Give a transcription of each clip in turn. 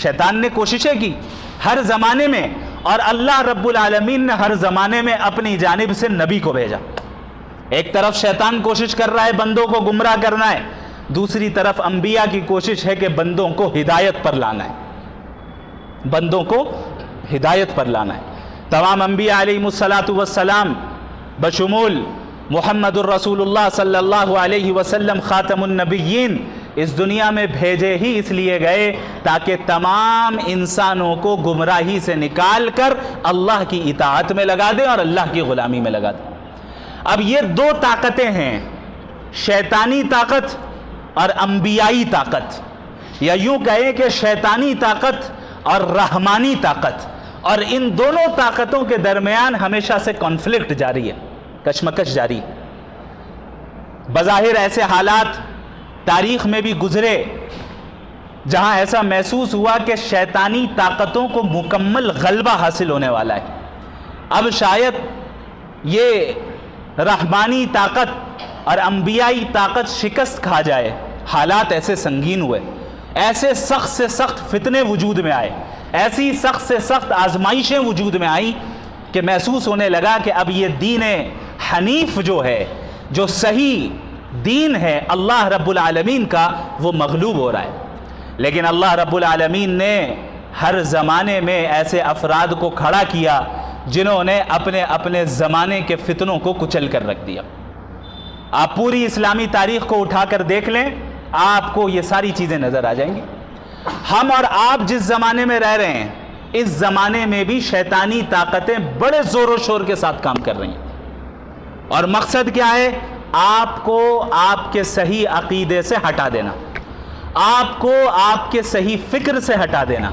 شیطان نے کوششیں کی ہر زمانے میں، اور اللہ رب العالمین نے ہر زمانے میں اپنی جانب سے نبی کو بھیجا۔ ایک طرف شیطان کوشش کر رہا ہے بندوں کو گمراہ کرنا ہے، دوسری طرف انبیاء کی کوشش ہے کہ بندوں کو ہدایت پر لانا ہے، بندوں کو ہدایت پر لانا ہے۔ تمام انبیاء علیہ السلام بشمول محمد الرسول اللہ صلی اللہ علیہ وسلم خاتم النبیین اس دنیا میں بھیجے ہی اس لیے گئے تاکہ تمام انسانوں کو گمراہی سے نکال کر اللہ کی اطاعت میں لگا دیں اور اللہ کی غلامی میں لگا دیں۔ اب یہ دو طاقتیں ہیں، شیطانی طاقت اور انبیائی طاقت، یا یوں کہیں کہ شیطانی طاقت اور رحمانی طاقت، اور ان دونوں طاقتوں کے درمیان ہمیشہ سے کانفلکٹ جاری ہے، کشمکش جاری ہے۔ بظاہر ایسے حالات تاریخ میں بھی گزرے جہاں ایسا محسوس ہوا کہ شیطانی طاقتوں کو مکمل غلبہ حاصل ہونے والا ہے، اب شاید یہ رحمانی طاقت اور انبیائی طاقت شکست کھا جائے۔ حالات ایسے سنگین ہوئے، ایسے سخت سے سخت فتنے وجود میں آئے، ایسی سخت سے سخت آزمائشیں وجود میں آئیں کہ محسوس ہونے لگا کہ اب یہ دین حنیف جو ہے، جو صحیح دین ہے اللہ رب العالمین کا، وہ مغلوب ہو رہا ہے۔ لیکن اللہ رب العالمین نے ہر زمانے میں ایسے افراد کو کھڑا کیا جنہوں نے اپنے اپنے زمانے کے فتنوں کو کچل کر رکھ دیا۔ آپ پوری اسلامی تاریخ کو اٹھا کر دیکھ لیں، آپ کو یہ ساری چیزیں نظر آ جائیں گی۔ ہم اور آپ جس زمانے میں رہ رہے ہیں، اس زمانے میں بھی شیطانی طاقتیں بڑے زور و شور کے ساتھ کام کر رہی ہیں، اور مقصد کیا ہے؟ آپ کو آپ کے صحیح عقیدے سے ہٹا دینا، آپ کو آپ کے صحیح فکر سے ہٹا دینا،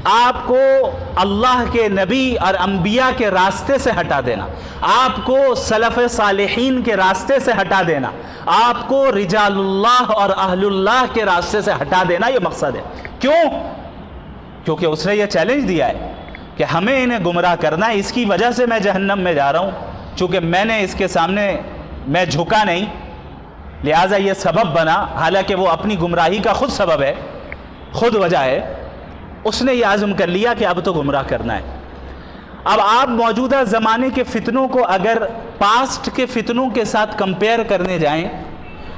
آپ کو اللہ کے نبی اور انبیاء کے راستے سے ہٹا دینا، آپ کو سلف صالحین کے راستے سے ہٹا دینا، آپ کو رجال اللہ اور اہل اللہ کے راستے سے ہٹا دینا، یہ مقصد ہے۔ کیوں؟ کیونکہ اس نے یہ چیلنج دیا ہے کہ ہمیں انہیں گمراہ کرنا ہے، اس کی وجہ سے میں جہنم میں جا رہا ہوں، چونکہ میں نے اس کے سامنے میں جھکا نہیں، لہٰذا یہ سبب بنا، حالانکہ وہ اپنی گمراہی کا خود سبب ہے، خود وجہ ہے۔ اس نے یہ عزم کر لیا کہ اب تو گمراہ کرنا ہے۔ اب آپ موجودہ زمانے کے فتنوں کو اگر پاسٹ کے فتنوں کے ساتھ کمپیئر کرنے جائیں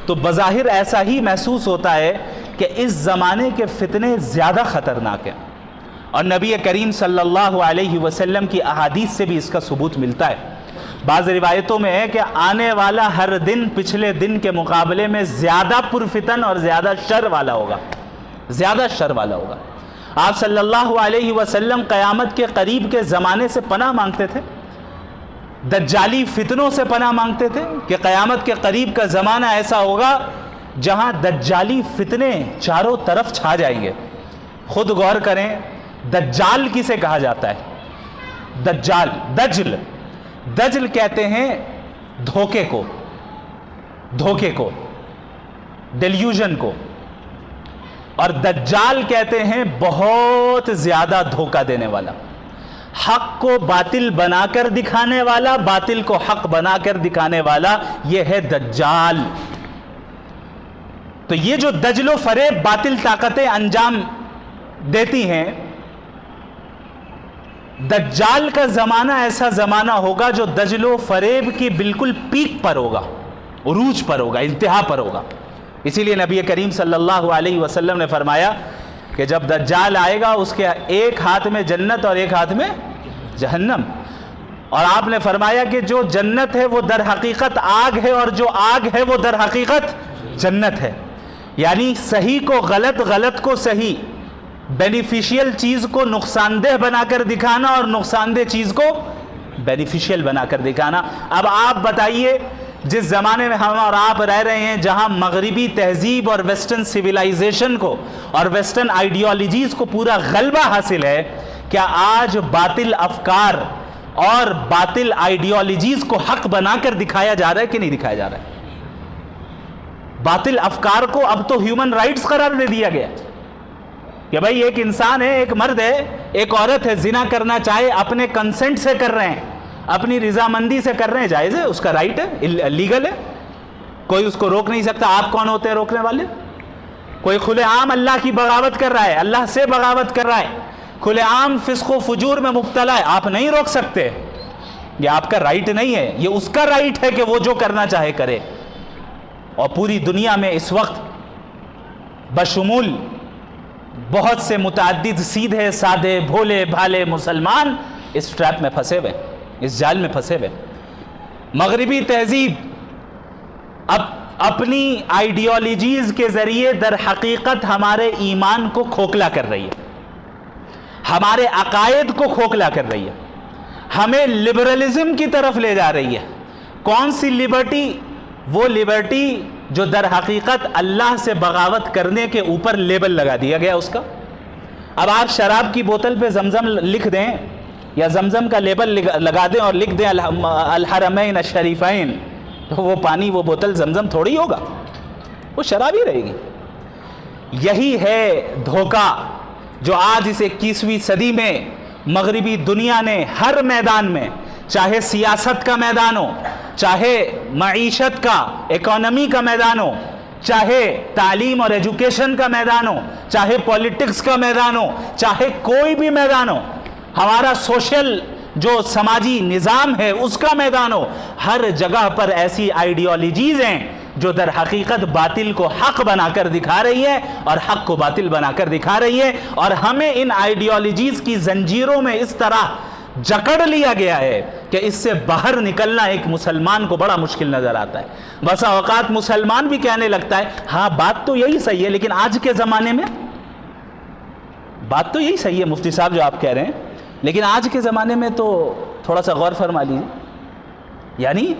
تو بظاہر ایسا ہی محسوس ہوتا ہے کہ اس زمانے کے فتنے زیادہ خطرناک ہیں، اور نبی کریم صلی اللہ علیہ وسلم کی احادیث سے بھی اس کا ثبوت ملتا ہے۔ بعض روایتوں میں ہے کہ آنے والا ہر دن پچھلے دن کے مقابلے میں زیادہ پرفتن اور زیادہ شر والا ہوگا، زیادہ شر والا ہوگا۔ آپ صلی اللہ علیہ وسلم قیامت کے قریب کے زمانے سے پناہ مانگتے تھے، دجالی فتنوں سے پناہ مانگتے تھے کہ قیامت کے قریب کا زمانہ ایسا ہوگا جہاں دجالی فتنے چاروں طرف چھا جائیں گے۔ خود غور کریں، دجال کسے کہا جاتا ہے؟ دجال، دجل کہتے ہیں دھوکے کو، ڈیلیوژن کو، اور دجال کہتے ہیں بہت زیادہ دھوکہ دینے والا، حق کو باطل بنا کر دکھانے والا، باطل کو حق بنا کر دکھانے والا، یہ ہے دجال۔ تو یہ جو دجل و فریب باطل طاقتیں انجام دیتی ہیں، دجال کا زمانہ ایسا زمانہ ہوگا جو دجل و فریب کی بالکل پیک پر ہوگا، عروج پر ہوگا، انتہا پر ہوگا۔ اسی لیے نبی کریم صلی اللہ علیہ وسلم نے فرمایا کہ جب دجال آئے گا اس کے ایک ہاتھ میں جنت اور ایک ہاتھ میں جہنم، اور آپ نے فرمایا کہ جو جنت ہے وہ در حقیقت آگ ہے، اور جو آگ ہے وہ در حقیقت جنت ہے۔ یعنی صحیح کو غلط، غلط کو صحیح، بینیفیشیل چیز کو نقصان دہ بنا کر دکھانا اور نقصان دہ چیز کو بینیفیشیل بنا کر دکھانا۔ اب آپ بتائیے، جس زمانے میں ہم اور آپ رہ رہے ہیں جہاں مغربی تہذیب اور ویسٹرن سویلائزیشن کو اور ویسٹرن آئیڈیالوجیز کو پورا غلبہ حاصل ہے، کیا آج باطل افکار اور باطل آئیڈیالوجیز کو حق بنا کر دکھایا جا رہا ہے کہ نہیں دکھایا جا رہا ہے؟ باطل افکار کو اب تو ہیومن رائٹس قرار دے دیا گیا کہ بھائی ایک انسان ہے، ایک مرد ہے، ایک عورت ہے، زنا کرنا چاہے اپنے کنسنٹ سے کر رہے ہیں، اپنی رضامندی سے کر رہے ہیں، جائز ہے، اس کا رائٹ ہے، لیگل ہے، کوئی اس کو روک نہیں سکتا۔ آپ کون ہوتے ہیں روکنے والے؟ کوئی کھلے عام اللہ کی بغاوت کر رہا ہے، اللہ سے بغاوت کر رہا ہے، کھلے عام فسق و فجور میں مبتلا ہے، آپ نہیں روک سکتے، یہ آپ کا رائٹ نہیں ہے، یہ اس کا رائٹ ہے کہ وہ جو کرنا چاہے کرے۔ اور پوری دنیا میں اس وقت بشمول بہت سے متعدد سیدھے سادے بھولے بھالے مسلمان اس ٹریپ میں پھنسے ہوئے، اس جال میں پھنسے ہوئے۔ مغربی تہذیب اپنی آئیڈیالوجیز کے ذریعے در حقیقت ہمارے ایمان کو کھوکھلا کر رہی ہے، ہمارے عقائد کو کھوکھلا کر رہی ہے، ہمیں لبرلزم کی طرف لے جا رہی ہے۔ کون سی لبرٹی؟ وہ لبرٹی جو در حقیقت اللہ سے بغاوت کرنے کے اوپر لیبل لگا دیا گیا اس کا۔ اب آپ شراب کی بوتل پہ زمزم لکھ دیں یا زمزم کا لیبل لگا دیں اور لکھ دیں الحرمین الشریفین، تو وہ پانی، وہ بوتل زمزم تھوڑی ہوگا، وہ شراب ہی رہے گی۔ یہی ہے دھوکہ جو آج اس 21ویں صدی میں مغربی دنیا نے ہر میدان میں، چاہے سیاست کا میدان ہو، چاہے معیشت کا، اکانومی کا میدان ہو، چاہے تعلیم اور ایجوکیشن کا میدان ہو، چاہے پولیٹکس کا میدان ہو، چاہے کوئی بھی میدان ہو، ہمارا سوشل جو سماجی نظام ہے اس کا میدان ہو، ہر جگہ پر ایسی آئیڈیالوجیز ہیں جو در حقیقت باطل کو حق بنا کر دکھا رہی ہے اور حق کو باطل بنا کر دکھا رہی ہے، اور ہمیں ان آئیڈیالوجیز کی زنجیروں میں اس طرح جکڑ لیا گیا ہے کہ اس سے باہر نکلنا ایک مسلمان کو بڑا مشکل نظر آتا ہے۔ بسا اوقات مسلمان بھی کہنے لگتا ہے ہاں بات تو یہی صحیح ہے، لیکن آج کے زمانے میں بات تو یہی صحیح ہے مفتی صاحب جو آپ کہہ رہے ہیں، لیکن آج کے زمانے میں تو تھوڑا سا غور فرما لیجیے۔ یعنی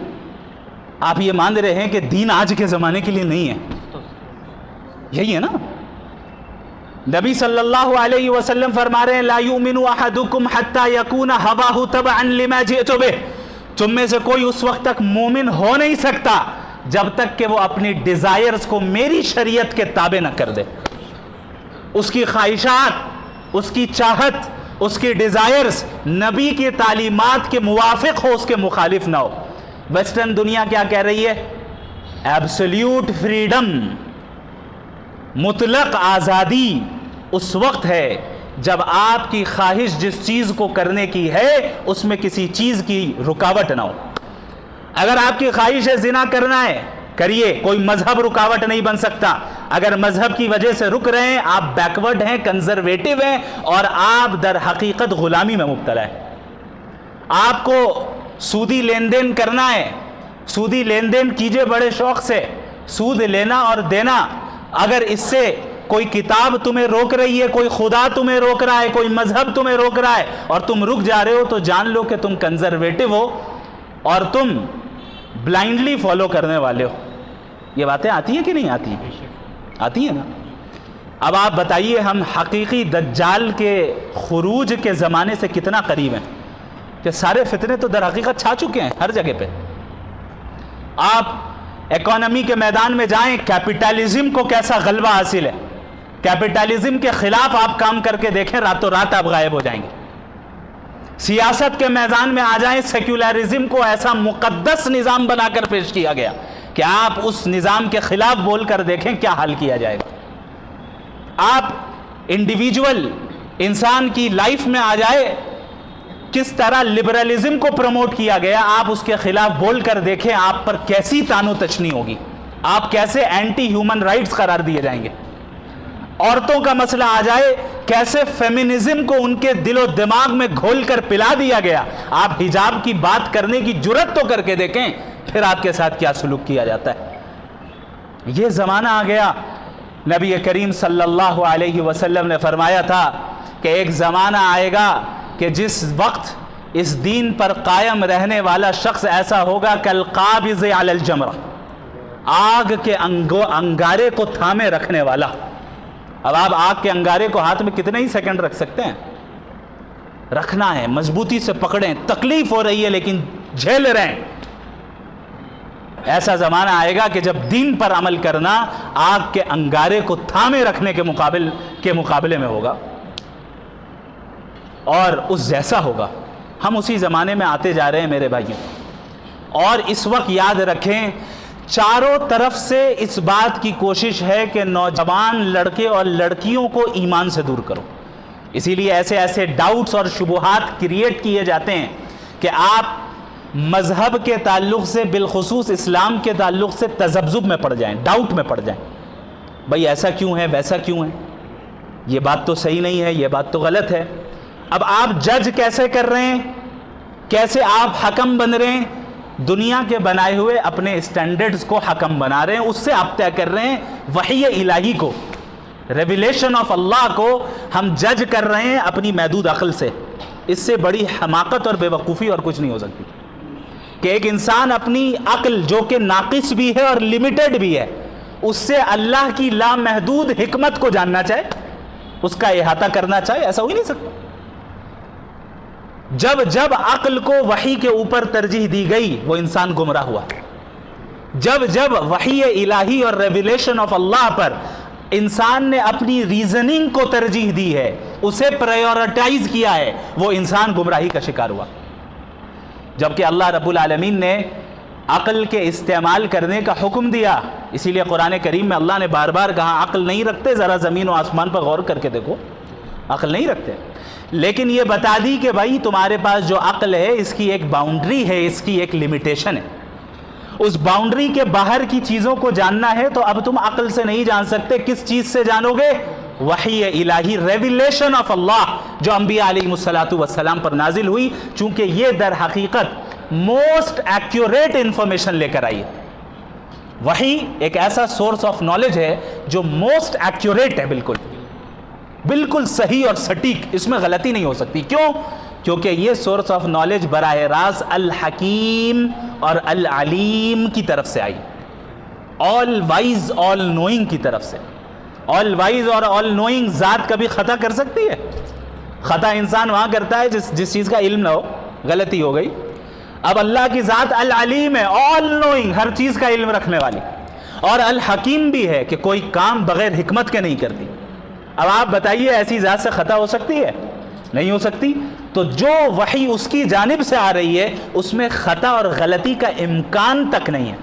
آپ یہ مان رہے ہیں کہ دین آج کے زمانے کے لیے نہیں ہے، یہی ہے نا؟ نبی صلی اللہ علیہ وسلم فرما رہے ہیں لا یؤمن احدکم حتی یکون ہواہ تبعا لما جئت بہ، تم میں سے کوئی اس وقت تک مومن ہو نہیں سکتا جب تک کہ وہ اپنی ڈیزائرز کو میری شریعت کے تابع نہ کر دے، اس کی خواہشات، اس کی چاہت، اس کی ڈیزائرز نبی کی تعلیمات کے موافق ہو، اس کے مخالف نہ ہو۔ ویسٹرن دنیا کیا کہہ رہی ہے؟ ایبسلیوٹ فریڈم، مطلق آزادی اس وقت ہے جب آپ کی خواہش جس چیز کو کرنے کی ہے اس میں کسی چیز کی رکاوٹ نہ ہو۔ اگر آپ کی خواہش ہے زنا کرنا ہے، کریے، کوئی مذہب رکاوٹ نہیں بن سکتا۔ اگر مذہب کی وجہ سے رک رہے ہیں، آپ بیکورڈ ہیں، کنزرویٹو ہیں، اور آپ در حقیقت غلامی میں مبتلا ہے۔ آپ کو سودی لین دین کرنا ہے، سودی لین دین کیجئے بڑے شوق سے، سود لینا اور دینا۔ اگر اس سے کوئی کتاب تمہیں روک رہی ہے، کوئی خدا تمہیں روک رہا ہے، کوئی مذہب تمہیں روک رہا ہے اور تم رک جا رہے ہو، تو جان لو کہ تم کنزرویٹو ہو اور تم بلائنڈلی فالو کرنے والے ہو۔ یہ باتیں آتی ہیں کہ نہیں آتی ہیں؟ آتی ہیں نا۔ اب آپ بتائیے ہم حقیقی دجال کے خروج کے زمانے سے کتنا قریب ہیں کہ سارے فتنے تو در حقیقت چھا چکے ہیں ہر جگہ پہ۔ آپ اکانومی کے میدان میں جائیں، کیپٹلزم کو کیسا غلبہ حاصل ہے، کیپٹلزم کے خلاف آپ کام کر کے دیکھیں، راتوں رات آپ غائب ہو جائیں گے۔ سیاست کے میدان میں آ جائیں، سیکولرزم کو ایسا مقدس نظام بنا کر پیش کیا گیا کہ آپ اس نظام کے خلاف بول کر دیکھیں کیا حل کیا جائے گا۔ آپ انڈیویجول انسان کی لائف میں آ جائے، کس طرح لبرلزم کو پروموٹ کیا گیا، آپ اس کے خلاف بول کر دیکھیں آپ پر کیسی تانو تشنی ہوگی، آپ کیسے اینٹی ہیومن رائٹس قرار دیے جائیں گے۔ عورتوں کا مسئلہ آ جائے، کیسے فیمنزم کو ان کے دل و دماغ میں گھول کر پلا دیا گیا، آپ حجاب کی بات کرنے کی جرت تو کر کے دیکھیں، پھر آپ کے ساتھ کیا سلوک کیا جاتا ہے۔ یہ زمانہ آ گیا۔ نبی کریم صلی اللہ علیہ وسلم نے فرمایا تھا کہ ایک زمانہ آئے گا کہ جس وقت اس دین پر قائم رہنے والا شخص ایسا ہوگا کالقابض علی الجمرہ، آگ کے انگارے کو تھامے رکھنے والا۔ اب آپ آگ کے انگارے کو ہاتھ میں کتنے ہی سیکنڈ رکھ سکتے ہیں؟ رکھنا ہے، مضبوطی سے پکڑیں، تکلیف ہو رہی ہے لیکن جھیل رہے ہیں۔ ایسا زمانہ آئے گا کہ جب دین پر عمل کرنا آگ کے انگارے کو تھامے رکھنے کے مقابلے میں ہوگا، اور اس جیسا ہوگا۔ ہم اسی زمانے میں آتے جا رہے ہیں میرے بھائیوں، اور اس وقت یاد رکھیں چاروں طرف سے اس بات کی کوشش ہے کہ نوجوان لڑکے اور لڑکیوں کو ایمان سے دور کرو. اسی لیے ایسے ایسے ڈاؤٹس اور شبہات کریٹ کیے جاتے ہیں کہ آپ مذہب کے تعلق سے، بالخصوص اسلام کے تعلق سے تذبذب میں پڑ جائیں، ڈاؤٹ میں پڑ جائیں. بھئی ایسا کیوں ہے، ویسا کیوں ہے، یہ بات تو صحیح نہیں ہے، یہ بات تو غلط ہے. اب آپ جج کیسے کر رہے ہیں، کیسے آپ حکم بن رہے ہیں؟ دنیا کے بنائے ہوئے اپنے اسٹینڈرڈز کو حکم بنا رہے ہیں، اس سے آپ طے کر رہے ہیں. وحی الہی کو، ریویلیشن آف اللہ کو ہم جج کر رہے ہیں اپنی محدود عقل سے. اس سے بڑی حماقت اور بے وقوفی اور کچھ نہیں ہو سکتی کہ ایک انسان اپنی عقل جو کہ ناقص بھی ہے اور لمیٹڈ بھی ہے، اس سے اللہ کی لامحدود حکمت کو جاننا چاہے، اس کا احاطہ کرنا چاہے. ایسا ہو ہی نہیں سکتا. جب جب عقل کو وحی کے اوپر ترجیح دی گئی وہ انسان گمراہ ہوا. جب جب وحی الہی اور ریویلیشن آف اللہ پر انسان نے اپنی ریزننگ کو ترجیح دی ہے، اسے پرائیورٹائز کیا ہے، وہ انسان گمراہی کا شکار ہوا. جبکہ اللہ رب العالمین نے عقل کے استعمال کرنے کا حکم دیا. اسی لیے قرآن کریم میں اللہ نے بار بار کہا عقل نہیں رکھتے، ذرا زمین و آسمان پر غور کر کے دیکھو، عقل نہیں رکھتے. لیکن یہ بتا دی کہ بھائی تمہارے پاس جو عقل ہے اس کی ایک باؤنڈری ہے، اس کی ایک لمیٹیشن ہے. اس باؤنڈری کے باہر کی چیزوں کو جاننا ہے تو اب تم عقل سے نہیں جان سکتے. کس چیز سے جانو گے؟ وحی الہی، ریویلیشن آف اللہ جو انبیاء علیہ السلام پر نازل ہوئی، چونکہ یہ در حقیقت موسٹ ایکیوریٹ انفارمیشن لے کر آئی ہے. وحی ایک ایسا سورس آف نالج ہے جو موسٹ ایکیوریٹ ہے، بالکل صحیح اور سٹیک، اس میں غلطی نہیں ہو سکتی. کیوں؟ کیونکہ یہ سورس آف نالج براہ راست الحکیم اور العلیم کی طرف سے آئی، آل وائز آل نوئنگ کی طرف سے. آل وائز اور آل نوئنگ ذات کبھی خطا کر سکتی ہے؟ خطا انسان وہاں کرتا ہے جس چیز کا علم نہ ہو، غلطی ہو گئی. اب اللہ کی ذات العلیم ہے، آل نوئنگ، ہر چیز کا علم رکھنے والی، اور الحکیم بھی ہے کہ کوئی کام بغیر حکمت کے نہیں کرتی. اب آپ بتائیے ایسی ذات سے خطا ہو سکتی ہے؟ نہیں ہو سکتی. تو جو وحی اس کی جانب سے آ رہی ہے اس میں خطا اور غلطی کا امکان تک نہیں ہے.